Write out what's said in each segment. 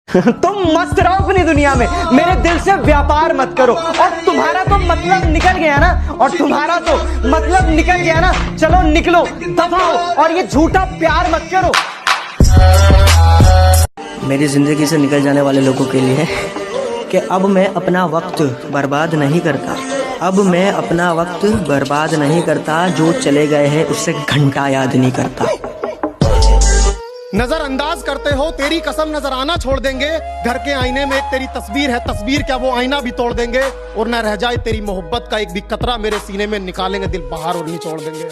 तुम मस्त रहो अपनी दुनिया में, मेरे दिल से व्यापार मत करो। और तुम्हारा तो मतलब निकल गया ना, चलो निकलो, दफा हो, और ये झूठा प्यार मत करो। मेरी जिंदगी से निकल जाने वाले लोगों के लिए कि अब मैं अपना वक्त बर्बाद नहीं करता, जो चले गए हैं उससे घंटा याद नहीं करता। नजरअंदाज करते हो, तेरी कसम नजर आना छोड़ देंगे। घर के आईने में एक तेरी तस्वीर है, तस्वीर क्या वो आईना भी तोड़ देंगे। और न रह जाए तेरी मोहब्बत का एक भी कतरा मेरे सीने में, निकालेंगे दिल बाहर और निचोड़ देंगे।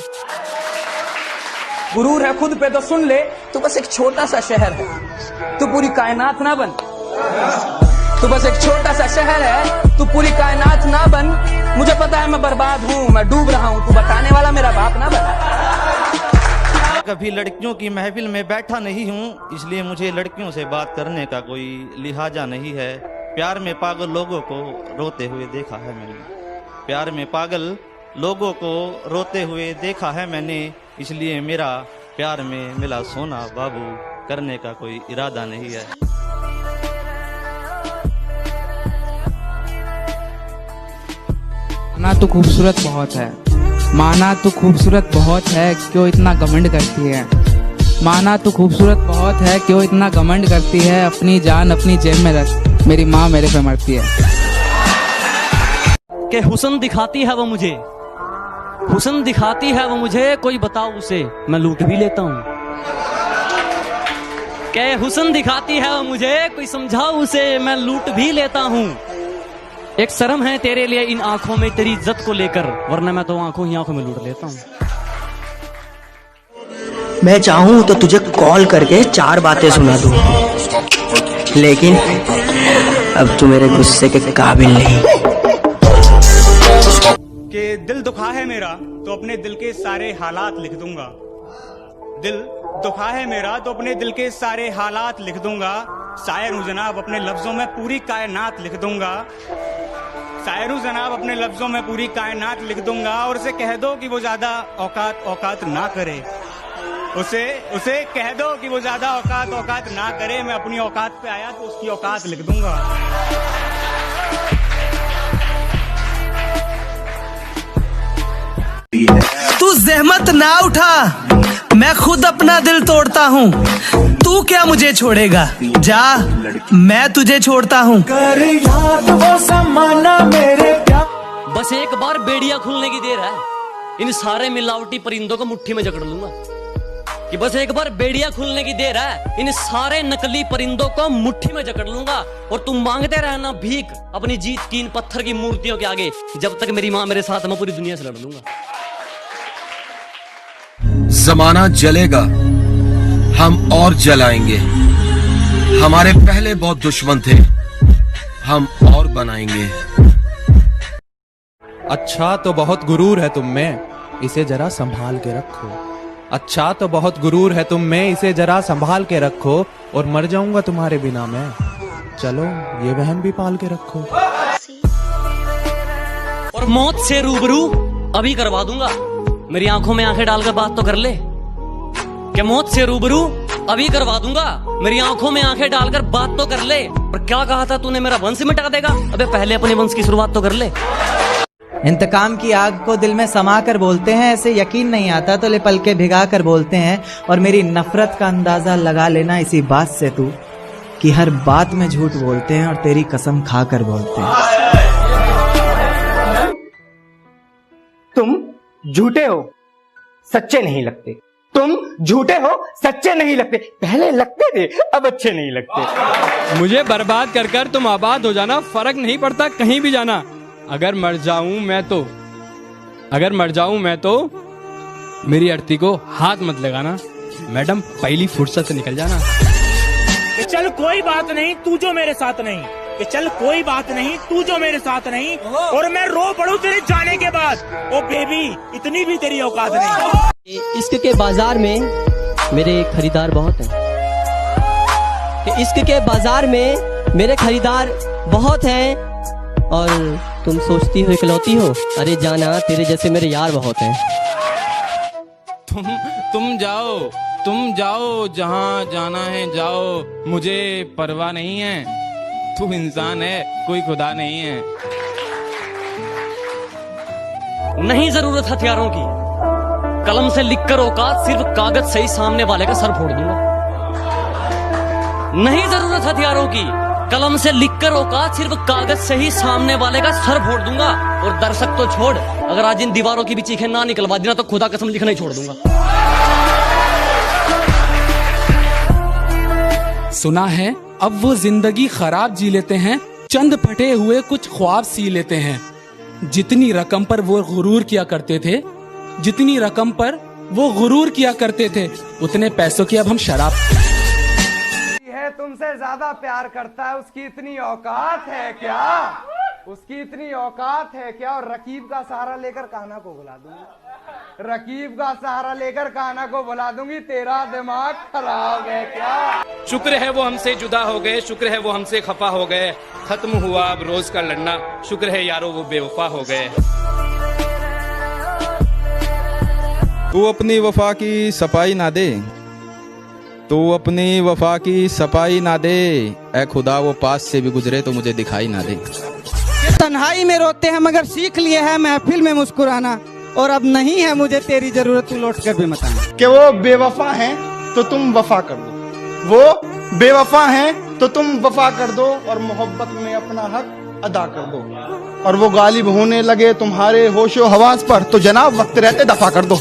गुरूर है खुद पे तो सुन ले, तू बस एक छोटा सा शहर है, तू पूरी कायनात ना बन। तू बस एक छोटा सा शहर है, तू पूरी कायनात ना बन। मुझे पता है मैं बर्बाद हूँ, मैं डूब रहा हूँ, तू बताने वाला मेरा बाप ना बन। कभी लड़कियों की महफिल में बैठा नहीं हूँ, इसलिए मुझे लड़कियों से बात करने का कोई लिहाजा नहीं है। प्यार में पागल लोगों को रोते हुए देखा है मैंने, इसलिए मेरा प्यार में मिला सोना बाबू, करने का कोई इरादा नहीं है। माना तो खूबसूरत बहुत है, माना तो खूबसूरत बहुत है, क्यों इतना घमंड करती है। माना तो खूबसूरत बहुत है, क्यों इतना घमंड करती है। अपनी जान अपनी जेब में रख, मेरी माँ मेरे पे मरती है। के हुस्न दिखाती है वो मुझे, हुस्न दिखाती है वो मुझे, कोई बताओ उसे मैं लूट भी लेता हूँ। के हुस्न दिखाती है वो मुझे, कोई समझाओ उसे मैं लूट भी लेता हूँ। एक शर्म है तेरे लिए इन आंखों में तेरी इज्जत को लेकर, वरना मैं तो आंखों ही आंखों में लूट लेता हूँ। मैं चाहूँ तो तुझे कॉल करके 4 बातें सुना दूँ, लेकिन अब तू मेरे गुस्से के काबिल नहीं। कि दिल दुखा है मेरा तो अपने दिल के सारे हालात लिख दूंगा। दिल दुखा है मेरा तो अपने दिल के सारे हालात लिख दूंगा। शायर हूँ जनाब, अपने लफ्जों में पूरी कायनात लिख दूंगा। शायर हूँ जनाब, अपने लफ्जों में पूरी कायनात लिख दूंगा। और उसे कह दो कि वो ज्यादा औकात ना करे। उसे कह दो कि वो ज्यादा औकात ना करे। मैं अपनी औकात पे आया तो उसकी औकात लिख दूंगा। तू जहमत ना उठा, मैं खुद अपना दिल तोड़ता हूँ। तू क्या मुझे छोड़ेगा, जा मैं तुझे छोड़ता हूँ। कर याद वो ज़माना मेरे प्यार। बस एक बार बेड़िया खुलने की देर है, इन सारे मिलावटी परिंदों को मुट्ठी में जकड़ लूंगा। कि बस एक बार बेड़िया खुलने की देर है, इन सारे नकली परिंदों को मुट्ठी में जकड़ लूंगा। और तुम मांगते रहना भीख अपनी जीत की इन पत्थर की मूर्तियों के आगे, जब तक मेरी माँ मेरे साथ, मैं पूरी दुनिया से लड़ लूंगा। जमाना जलेगा, हम और जलाएंगे। हमारे पहले बहुत दुश्मन थे, हम और बनाएंगे। अच्छा तो बहुत गुरूर है तुम में, इसे जरा संभाल के रखो। अच्छा तो बहुत गुरूर है तुम में, इसे जरा संभाल के रखो। और मर जाऊंगा तुम्हारे बिना मैं, चलो ये बहन भी पाल के रखो। और मौत से रूबरू अभी करवा दूंगा, मेरी आंखों में आंखें डालकर बात तो कर ले। क्या मौत से रूबरू अभी करवा दूंगा, मेरी आंखों में आंखें डालकर बात तो कर ले। पर क्या कहा था तूने, मेरा वंश मिटा देगा? अबे पहले अपने वंश की शुरुआत तो कर ले। इंतकाम की आग को दिल में समा कर बोलते हैं, ऐसे यकीन नहीं आता तो ले पल के भिगा कर बोलते हैं। और मेरी नफरत का अंदाजा लगा लेना इसी बात से तू, कि हर बात में झूठ बोलते हैं और तेरी कसम खा कर बोलते हैं। तुम झूठे हो, सच्चे नहीं लगते। तुम झूठे हो, सच्चे नहीं लगते। पहले लगते थे, अब अच्छे नहीं लगते। मुझे बर्बाद कर कर तुम आबाद हो जाना, फर्क नहीं पड़ता कहीं भी जाना। अगर मर जाऊं मैं तो मेरी अर्थी को हाथ मत लगाना। मैडम पहली फुर्सत से निकल जाना। कि चल कोई बात नहीं तू जो मेरे साथ नहीं, कि चल कोई बात नहीं तू जो मेरे साथ नहीं। और मैं रो पड़ूं तेरे जाने के बाद, ओ बेबी इतनी भी तेरी औकात नहीं। इश्क के बाजार में मेरे खरीदार बहुत हैं, इश्क के बाजार में मेरे खरीदार बहुत हैं। और तुम सोचती हो इकलौती हो, अरे जाना तेरे जैसे मेरे यार बहुत हैं। तुम जाओ, तुम जाओ जहाँ जाना है जाओ, मुझे परवाह नहीं है। तू इंसान है, कोई खुदा नहीं है। नहीं जरूरत हथियारों की, कलम से लिखकर औकात, सिर्फ कागज से ही सामने वाले का सर फोड़ दूंगा। नहीं जरूरत हथियारों की, कलम से लिखकर औकात, सिर्फ कागज से ही सामने वाले का सर फोड़ दूंगा। और दर्शक तो छोड़, अगर आज इन दीवारों की भी चीखें ना निकलवा देना तो खुदा कसम लिखना ही छोड़ दूंगा। सुना है अब वो जिंदगी खराब जी लेते हैं, चंद फटे हुए कुछ ख्वाब सी लेते हैं। जितनी रकम पर वो गुरूर किया करते थे, जितनी रकम पर वो गुरूर किया करते थे, उतने पैसों की अब हम शराब। है तुमसे ज्यादा प्यार करता है, उसकी इतनी औकात है क्या? उसकी इतनी औकात है क्या? और रकीब का सहारा लेकर कान्हा को बुला दूंगी, रकीब का सहारा लेकर कान्हा को बुला दूंगी। तेरा दिमाग खराब है क्या? शुक्र है वो हमसे जुदा हो गए, शुक्र है वो हमसे खफा हो गए, खत्म हुआ अब रोज का लड़ना, शुक्र है यारो वो बेवफा हो गए। तू अपनी वफा की सफाई ना दे, तू अपनी वफा की सफाई ना दे, ऐ खुदा वो पास से भी गुजरे तो मुझे दिखाई ना दे। तन्हाई में रोते हैं मगर सीख लिए है महफिल में मुस्कुराना, और अब नहीं है मुझे तेरी जरूरत, तू लौट कर भी मत आना। कि वो बेवफा हैं तो तुम वफा कर दो, वो बेवफा हैं तो तुम वफा कर दो, और मोहब्बत में अपना हक अदा कर दो। और वो गालिब होने लगे तुम्हारे होशो हवास पर, तो जनाब वक्त रहते दफा कर दो।